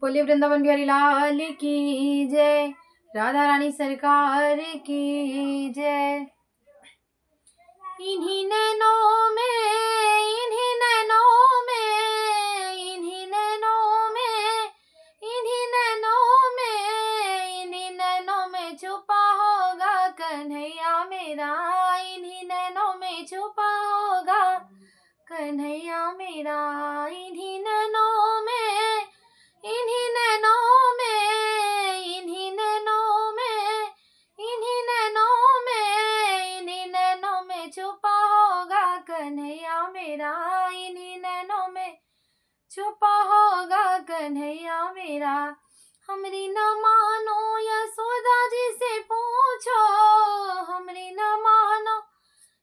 बोलिए वृंदावन बिहारी लाल की जय, राधा रानी सरकार की जय। इन्हीं नैनों में, इन्हीं नैनों में, इन्हीं नैनों में, इन्हीं नैनों में, इन्हीं नैनों में छुपा होगा कन्हैया मेरा, इन्हीं नैनों में छुपा होगा कन्हैया मेरा, इन्हीं नैनों में, इन्हीं नैनों में, इन्हीं नैनों में, इन्हीं नैनों में, इन्हीं नैनों में छुपा होगा कन्हैया मेरा, इन्हीं नैनों में छुपा होगा कन्हैया मेरा। हमरी न मानो यशोदा जी से पूछो, हमरी न मानो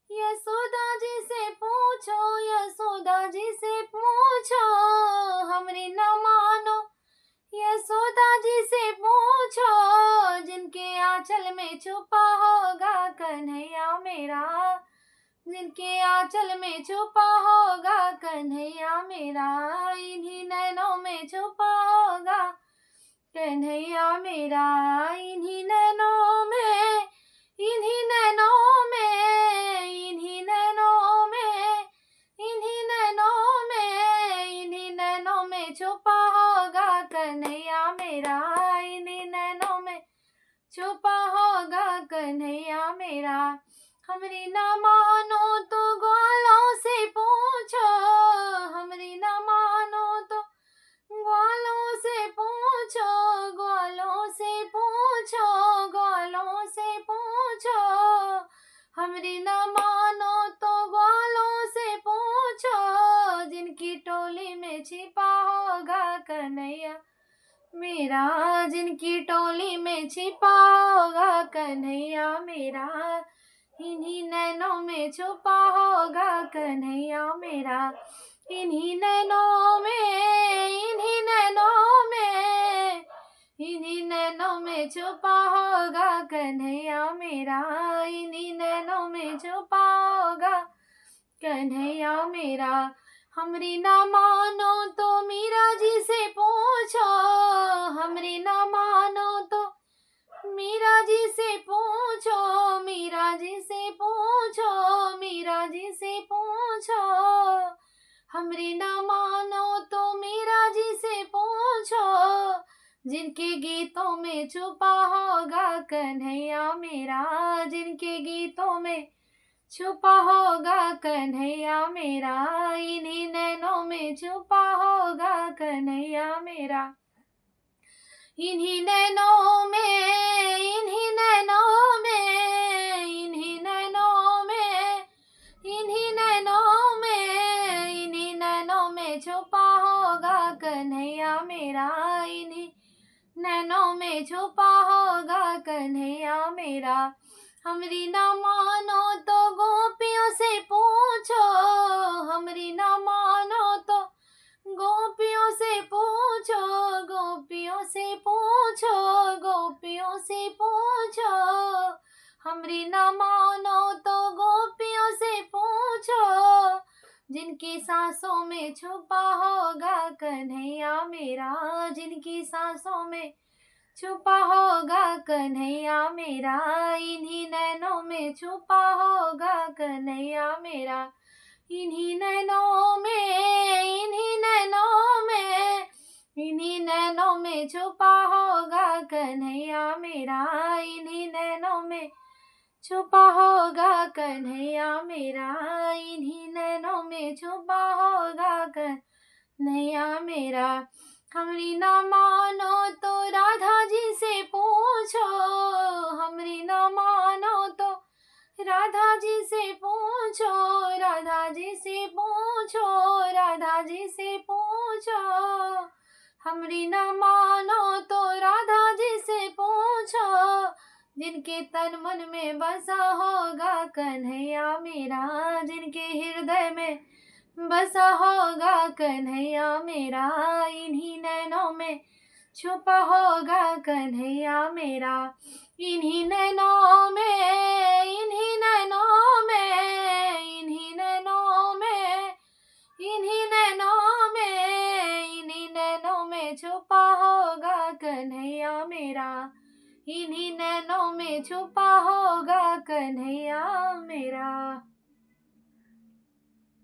यशोदा जी से पूछो, यशोदा जी से पूछो, हमरी न मानो यशोदा जी से पूछो, जिनके आंचल में छुपा होगा कन्हैया मेरा, जिनके आंचल में छुपा होगा कन्हैया मेरा, इन्हीं नैनों में छुपा होगा कन्हैया मेरा, इन्हीं नैनों में, इन्हीं नैनों में, इन्हीं नैनों में, इन्हीं नैनों में, इन्हीं नैनों में छुपा होगा कन्हैया मेरा, इन्हीं नैनों में छुपा होगा कन्हैया मेरा। हमरी न मानो तो ग्वालों से पूछो, हमरी न मानो तो ग्वालों से पूछो, ग्वालों से पूछो, ग्वालों से पूछो, हमरी न मानो तो ग्वालों से पूछो, जिनकी टोली में छिपा होगा कन्हैया मेरा, जिनकी टोली में छिपा होगा कन्हैया मेरा, इन्हीं नैनों में छुपा होगा कन्हैया मेरा, इन्हीं नैनों में, इन्हीं नैनों में, इन्हीं नैनों में छुपा होगा कन्हैया मेरा, इन्हीं नैनों में छुपा होगा कन्हैया मेरा। हमरी न मानो तो मीरा जी से पूछो, हमरी न मानो तो मीरा जी से पूछो, मीरा जी से पूछो, मीरा जी से पूछो, हमरी न मानो तो मीरा जी से पूछो, जिनके गीतों में छुपा होगा कन्हैया मेरा, जिनके गीतों में छुपा होगा कन्हैया मेरा, इन्हीं नैनों में छुपा होगा कन्हैया मेरा, इन्हीं नैनों में, इन्हीं नैनों में, इन्हीं नैनों में, इन्हीं नैनों में, इन्हीं नैनों में छुपा होगा कन्हैया मेरा, इन्हीं नैनों में छुपा होगा कन्हैया मेरा। हमरी न मानो तो गोपियों से पूछो, हमरी न मानो तो गोपियों से पूछो, गोपियों से पूछो, गोपियों से पूछो, हमरी न मानो तो गोपियों से पूछो, जिनकी सांसों में छुपा होगा कन्हैया मेरा, जिनकी सांसों में छुपा होगा कन्हैया मेरा, इन्हीं नैनों में छुपा होगा कन्हैया मेरा, इन्हीं नैनों में, इन्हीं नैनों में, इन्हीं नैनों में छुपा होगा कन्हैया मेरा, इन्हीं नैनों में छुपा होगा कन्हैया मेरा, इन्हीं नैनों में छुपा होगा कन्हैया मेरा। हमरी न मानो तो राधा जी से पूछो, हमरी न मानो तो राधा जी से पूछो, राधा जी से पूछो, राधा जी से पूछो, हमरी न मानो तो राधा जी से पूछो, जिनके तन मन में बसा होगा कन्हैया मेरा, जिनके हृदय में बसा होगा कन्हैया मेरा, इन्हीं नैनों में छुपा होगा कन्हैया मेरा, इन्हीं नैनों में, इन्हीं नैनों में, इन्हीं नैनों में, इन्हीं नैनों में, इन्हीं नैनों में में छुपा होगा कन्हैया मेरा, इन्हीं नैनों में छुपा होगा कन्हैया मेरा।